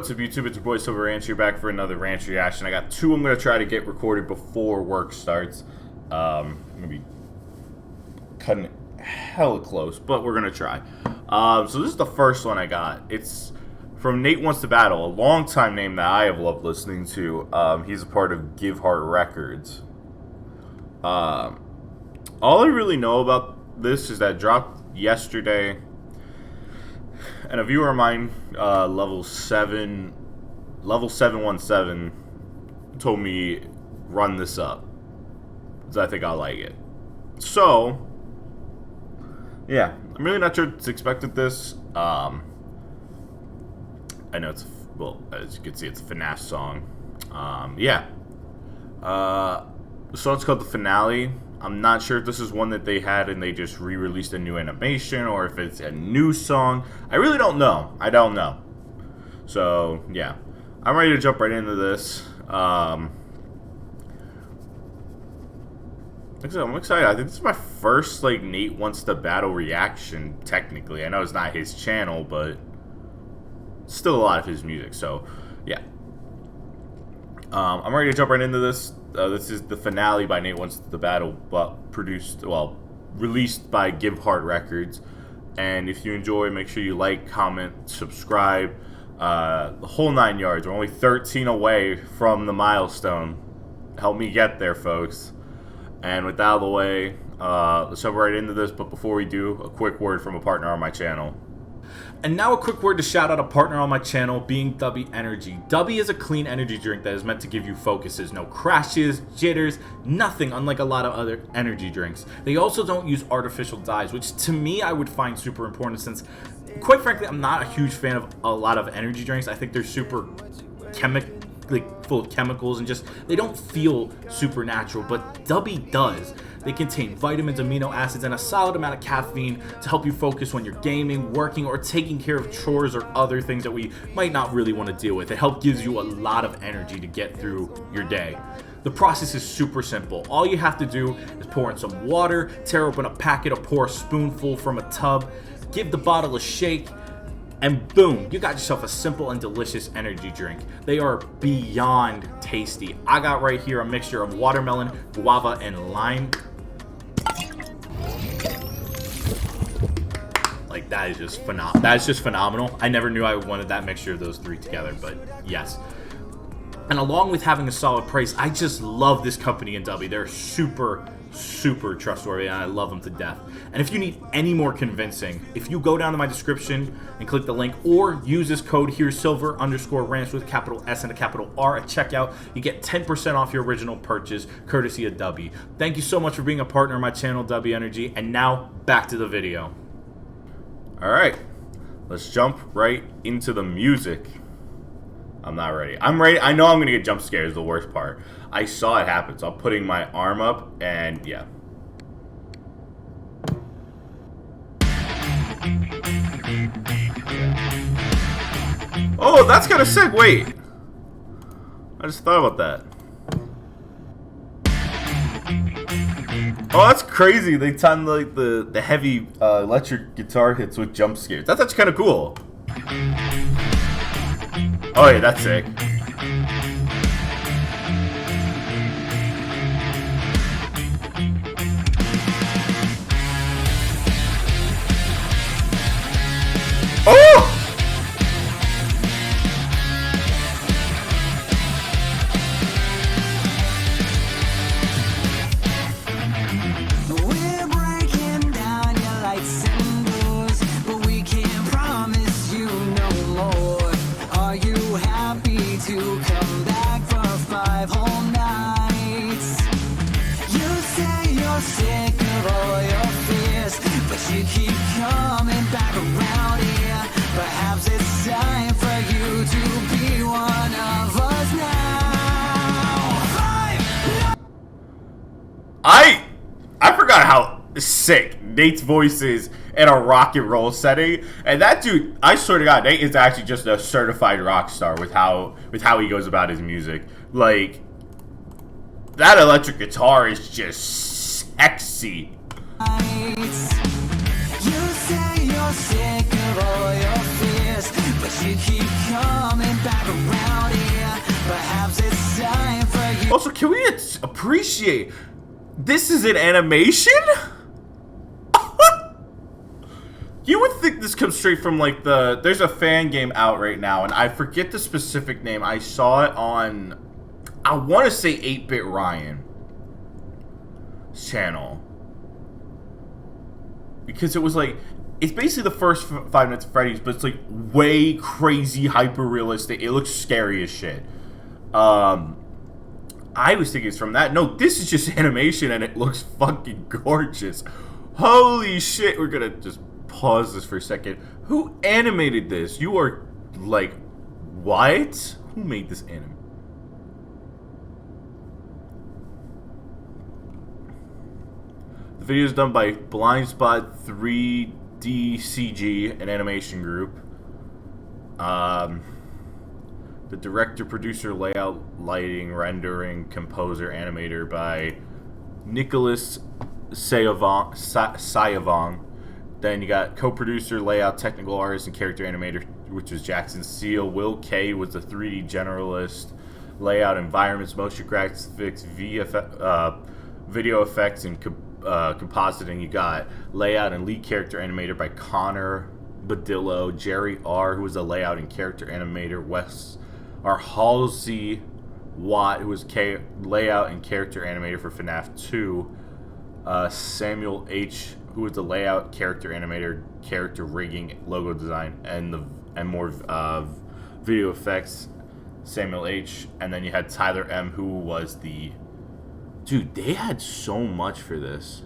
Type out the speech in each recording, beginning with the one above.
what's up YouTube, it's your boy Silver Ranch here, back for another Ranch reaction. I got two I'm going to try to get recorded before work starts. I'm going to be cutting it hella close, but we're going to try. So this is the first one I got. It's from NateWantsToBattle, a long-time name that I have loved listening to. He's a part of Give Heart Records. All I really know about this is that it dropped yesterday. And a viewer of mine, level 717, told me run this up, because I think I'll like it. So, yeah, I'm really not sure to expect with this. I know it's, well, as you can see, it's a FNaF song. Yeah. The song's called The Finale. I'm not sure if this is one that they had and they just re-released a new animation, or if it's a new song. I really don't know. I don't know. So, yeah. I'm ready to jump right into this. I'm excited. I think this is my first, like, NateWantsToBattle reaction, technically. I know it's not his channel, but still a lot of his music, so, yeah. I'm ready to jump right into this. This is The Finale by NateWantsToBattle, but released by Give Heart Records. And if you enjoy, make sure you like, comment, subscribe, the whole 9 yards. We're only 13 away from the milestone. Help me get there, folks. And with that out of the way, let's jump right into this. But before we do, a quick word from a partner on my channel. And now a quick word to shout out a partner on my channel, being Dubby Energy. Dubby is a clean energy drink that is meant to give you focuses, no crashes, jitters, nothing unlike a lot of other energy drinks. They also don't use artificial dyes, which to me I would find super important, since quite frankly I'm not a huge fan of a lot of energy drinks. I think they're super full of chemicals and just they don't feel supernatural, but Dubby does. They contain vitamins, amino acids, and a solid amount of caffeine to help you focus when you're gaming, working, or taking care of chores or other things that we might not really want to deal with. It helps gives you a lot of energy to get through your day. The process is super simple. All you have to do is pour in some water, tear open a packet, or pour a spoonful from a tub, give the bottle a shake, and boom, you got yourself a simple and delicious energy drink. They are beyond tasty. I got right here a mixture of watermelon, guava, and lime. Like, that is just phenomenal. That is just phenomenal. I never knew I wanted that mixture of those three together, but yes. And along with having a solid price, I just love this company in Dubby. They're super trustworthy, and I love them to death. And if you need any more convincing, if you go down to my description and click the link, or use this code here, Silver_Ranch with capital S and a capital R at checkout, you get 10% off your original purchase, courtesy of Dubby. Thank you so much for being a partner of my channel, Dubby Energy. And now back to the video. Alright, let's jump right into the music. I'm not ready. I'm ready. I know I'm going to get jump scared is the worst part. I saw it happen, so I'm putting my arm up, and yeah. Oh, that's kind of sick. Wait. I just thought about that. Oh, that's crazy. They timed like the heavy electric guitar hits with jump scares. That's actually kind of cool. Oh yeah, that's sick. Oh! You keep coming back around here. Perhaps it's time for you to be one of us now. I forgot how sick Nate's voice is in a rock and roll setting, and that dude, I swear to God, Nate is actually just a certified rock star with how he goes about his music. Like, that electric guitar is just sexy. You say you're sick of all your fears, but you keep coming back around here. Perhaps it's time for you. Also, can we appreciate this is an animation? You would think this comes straight from like there's a fan game out right now, and I forget the specific name. I saw it on, I want to say 8-Bit Ryan's channel, because it was like, it's basically the first 5 Nights at Freddy's, but it's like way crazy hyper realistic. It looks scary as shit. I was thinking it's from that. No, this is just animation, and it looks fucking gorgeous. Holy shit! We're gonna just pause this for a second. Who animated this? You are like, what? Who made this anime? The video is done by Blind Spot 3D CG, an animation group. The director, producer, layout, lighting, rendering, composer, animator by Nicholas Sayavong. Then you got co-producer, layout, technical artist, and character animator, which was Jackson Seal. Will K was the 3D generalist, layout, environments, motion graphics, video effects, and compositing. You got layout and lead character animator by Connor Badillo. Jerry R., who was a layout and character animator. Halsey Watt, who was layout and character animator for FNaF 2. Samuel H., who was the layout, character animator, character rigging, logo design, and more video effects. Samuel H. And then you had Tyler M., who was the... Dude, they had so much for this.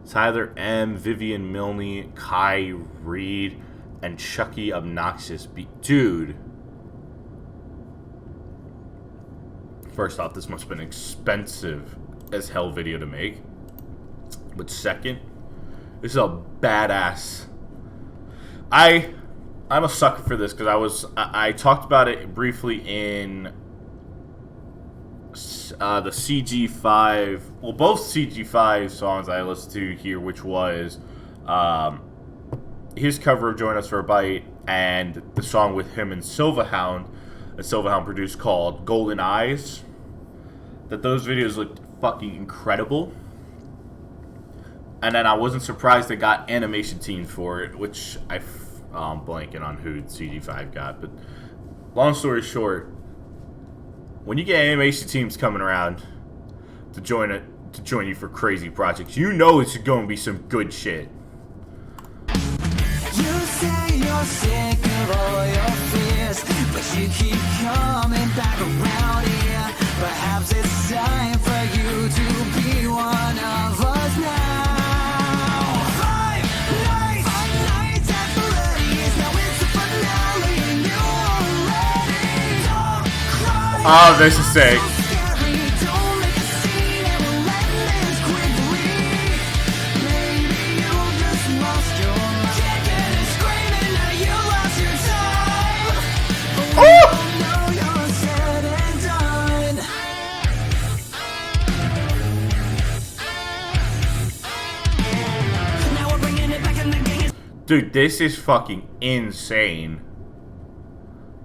Tyler M., Vivian Milne, Kai Reed, and Chucky Obnoxious. Dude. First off, this must have been expensive as hell video to make. But second, this is a badass. I'm a sucker for this because I talked about it briefly in the CG5, well, both CG5 songs I listened to here, which was his cover of Join Us for a Bite and the song with him and Silverhound that Silverhound produced called Golden Eyes. That those videos looked fucking incredible. And then I wasn't surprised they got animation teams for it, which I'm blanking on who CG5 got. But long story short, when you get animation teams coming around to join you for crazy projects, you know it's going to be some good shit. You say you're sick of all your fears, but you keep coming back around here. Perhaps it's time for you to be one of us now. 5 nights at Freddy's, now it's the finale and you're ready. Don't cry. Oh, this is sick. Dude, this is fucking insane.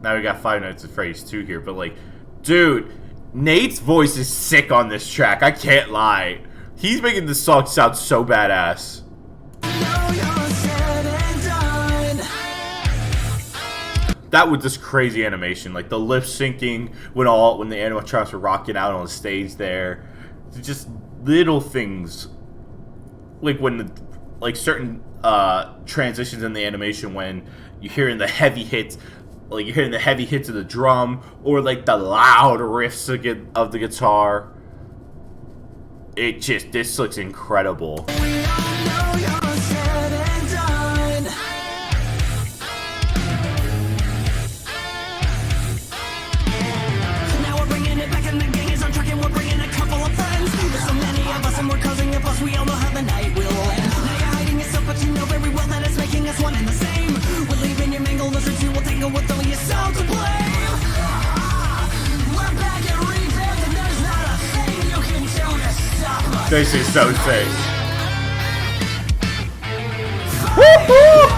Now we got 5 Nights at Freddy's 2 here, but like, dude, Nate's voice is sick on this track. I can't lie. He's making this song sound so badass. That was this crazy animation, like the lip syncing when the animatronics were rocking out on the stage there. Just little things, like when certain transitions in the animation when you're hearing the heavy hits, like you're hearing the heavy hits of the drum or like the loud riffs of the guitar. This looks incredible. We all know how the night will end. Now you're hiding yourself, but you know very well that it's making us one and the same. We're leaving your mangled lizards, you will tangle with only yourself to blame. We're back and revamped, and there's not a thing you can do to stop us. This is so sick. Woo-hoo!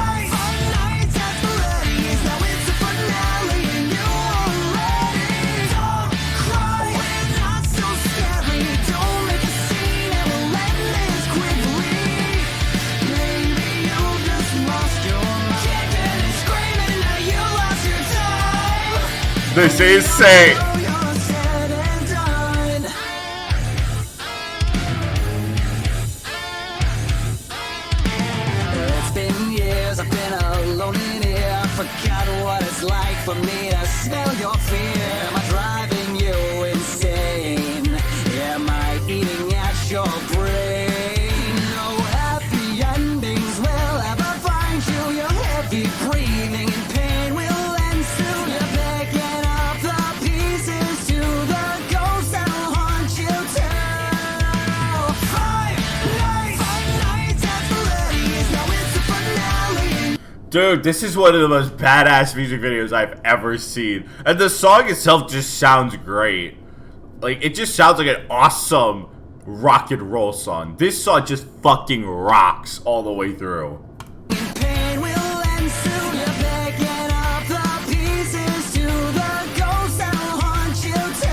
This is sick. It's been years, I've been alone in here. Forgot what it's like for me to smell your fear. Am I driving you insane? Am I eating at your brain? No happy endings will ever find you. Your heavy breathing and pain will end soon. You're picking up the pieces to the ghosts that'll haunt you too. Five nights at Freddy's. Now it's the finale. Dude, this is one of the most badass music videos I've ever seen. And the song itself just sounds great. Like, it just sounds like an awesome rock and roll song. This song just fucking rocks all the way through. Pain will end soon. You're picking up the pieces to the ghosts that'll haunt you too.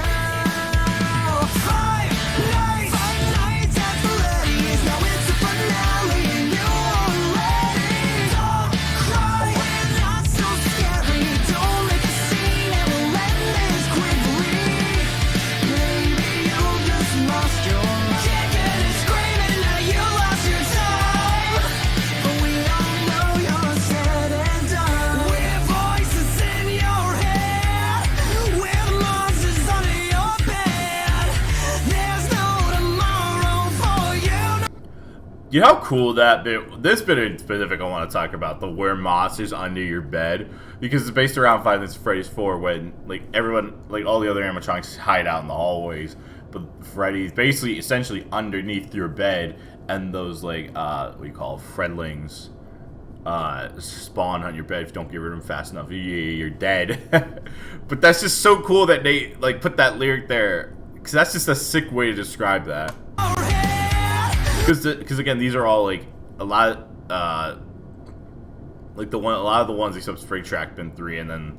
Five nights at Freddy's. Now it's the finale and you're ready. Don't cry, we're not so scary. Don't make a scene and we'll end this quickly. Maybe you just lost your mind. Kicking and screaming, now you lost your time. But we all know you're said and done. With voices in your head, with monsters under your bed. There's no tomorrow for you. You know how cool that bit, this bit in specific I want to talk about, the where monsters under your bed, because it's based around Five Nights at Freddy's 4 when, like, everyone, like, all the other animatronics hide out in the hallways, but Freddy's basically essentially underneath your bed, and those, like, what do you call it, Fredlings, spawn on your bed if you don't get rid of them fast enough. You're dead. But that's just so cool that they, like, put that lyric there, because that's just a sick way to describe that. Because again, these are all like a lot, like a lot of the ones except Spring Track Bin 3, and then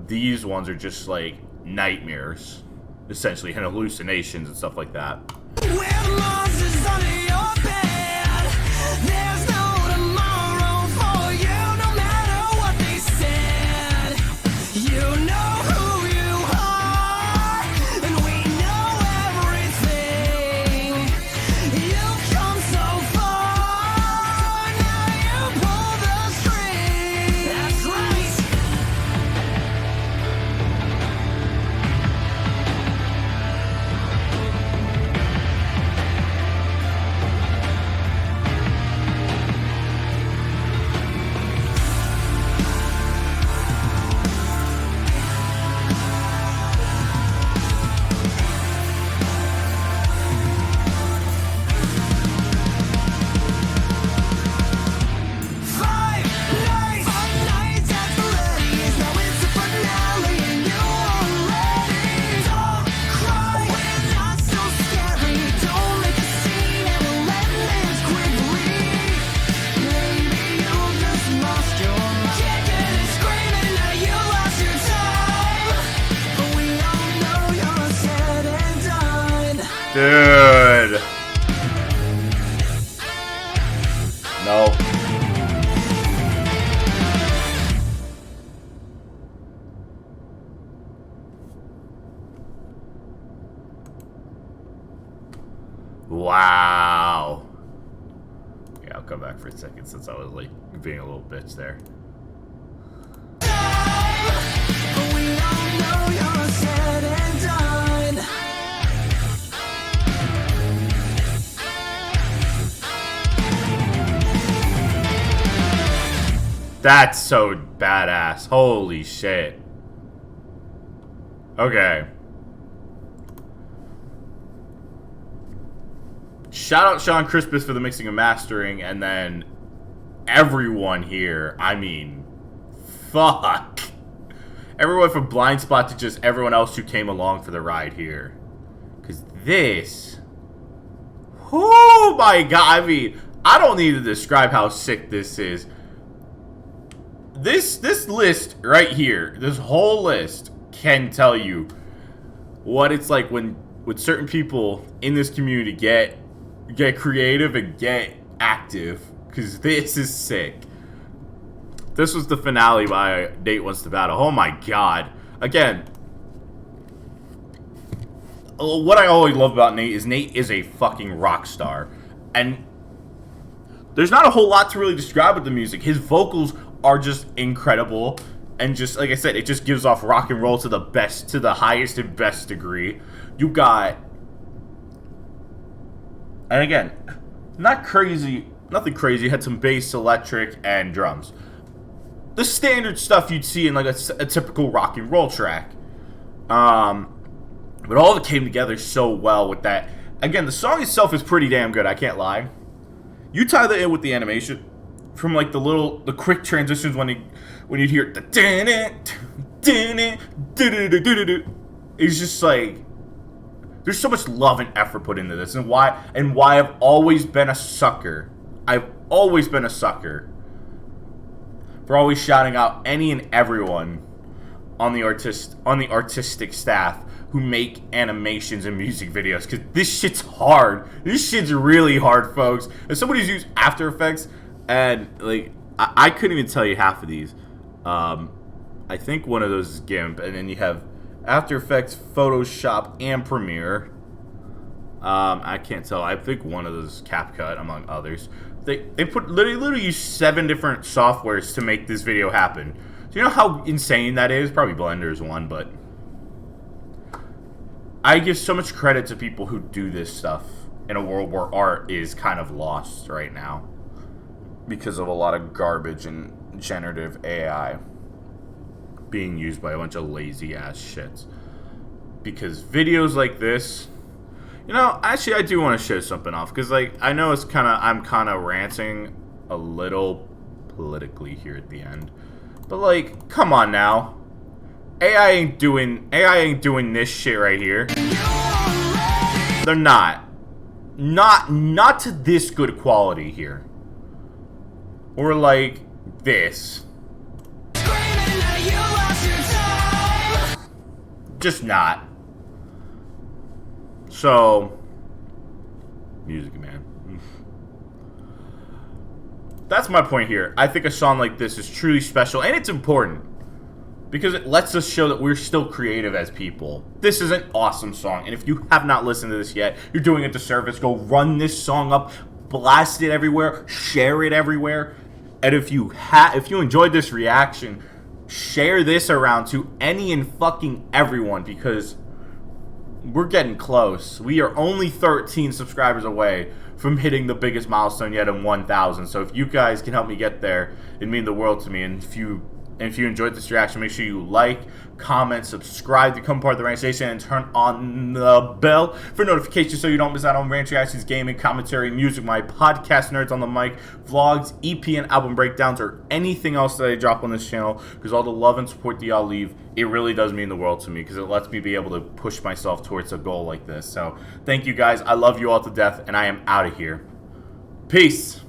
these ones are just like nightmares, essentially, and hallucinations and stuff like that. With monsters under your bed, there's no tomorrow for you, no matter what they said. You know who you are, and we know everything. You've come so far, now you pull the string. That's right. Five nights at Freddy's. Now it's the finale and you're ready. Don't cry, we're not so scary. Don't make a scene and we'll end this quickly. Maybe you just lost your mind. Kicking and screaming, now you lost your time. But we all know you're said and done. Dude. No. Wow. Yeah, I'll come back for a second since I was like being a little bitch there. But we all know you're said and done. That's so badass. Holy shit. Okay. Shout out Sean Crispus for the mixing and mastering, and then everyone here. I mean, fuck. Everyone from Blind Spot to just everyone else who came along for the ride here. Because this... Oh my god. I mean, I don't need to describe how sick this is. This list right here, this whole list can tell you what it's like when certain people in this community get creative and get active, because this is sick. This was the finale by NateWantsToBattle. Oh my god. Again, what I always love about Nate is a fucking rock star. And there's not a whole lot to really describe with the music. His vocals are just incredible. And just, like I said, it just gives off rock and roll to the highest and best degree. You got... And again, nothing crazy. Had some bass, electric, and drums. The standard stuff you'd see in like a typical rock and roll track. But all of it came together so well with that. Again, the song itself is pretty damn good, I can't lie. You tie that in with the animation from like the quick transitions when you'd hear the it's just like there's so much love and effort put into this, and why I've always been a sucker. I've always been a sucker for always shouting out any and everyone on the artistic staff who make animations and music videos, because this shit's hard. This shit's really hard, folks. As somebody who's used After Effects, and like I couldn't even tell you half of these. I think one of those is GIMP, and then you have After Effects, Photoshop, and Premiere. I can't tell. I think one of those is CapCut, among others. They literally use 7 different softwares to make this video happen. Do you know how insane that is? Probably Blender is one, but I give so much credit to people who do this stuff in a world where art is kind of lost right now because of a lot of garbage and generative AI being used by a bunch of lazy ass shits. Because videos like this, you know, actually I do want to show something off, because like I know I'm kind of ranting a little politically here at the end, but like, come on now. AI ain't doing this shit right here. They're not to this good quality here. Or like this. Just not. So, music, man. That's my point here. I think a song like this is truly special, and it's important, because it lets us show that we're still creative as people. This is an awesome song, and if you have not listened to this yet, you're doing a disservice. Go run this song up, blast it everywhere, share it everywhere, and if you enjoyed this reaction, share this around to any and fucking everyone, because we're getting close. We are only 13 subscribers away from hitting the biggest milestone yet in 1,000. So if you guys can help me get there, it'd mean the world to me. And if you enjoyed this reaction, make sure you like, comment, subscribe to become part of the Ranch Nation, and turn on the bell for notifications so you don't miss out on Ranch Reactions, gaming, commentary, music, my podcast, Nerds on the Mic, vlogs, EP and album breakdowns, or anything else that I drop on this channel, because all the love and support that y'all leave, it really does mean the world to me, because it lets me be able to push myself towards a goal like this. So thank you guys. I love you all to death, and I am out of here. Peace.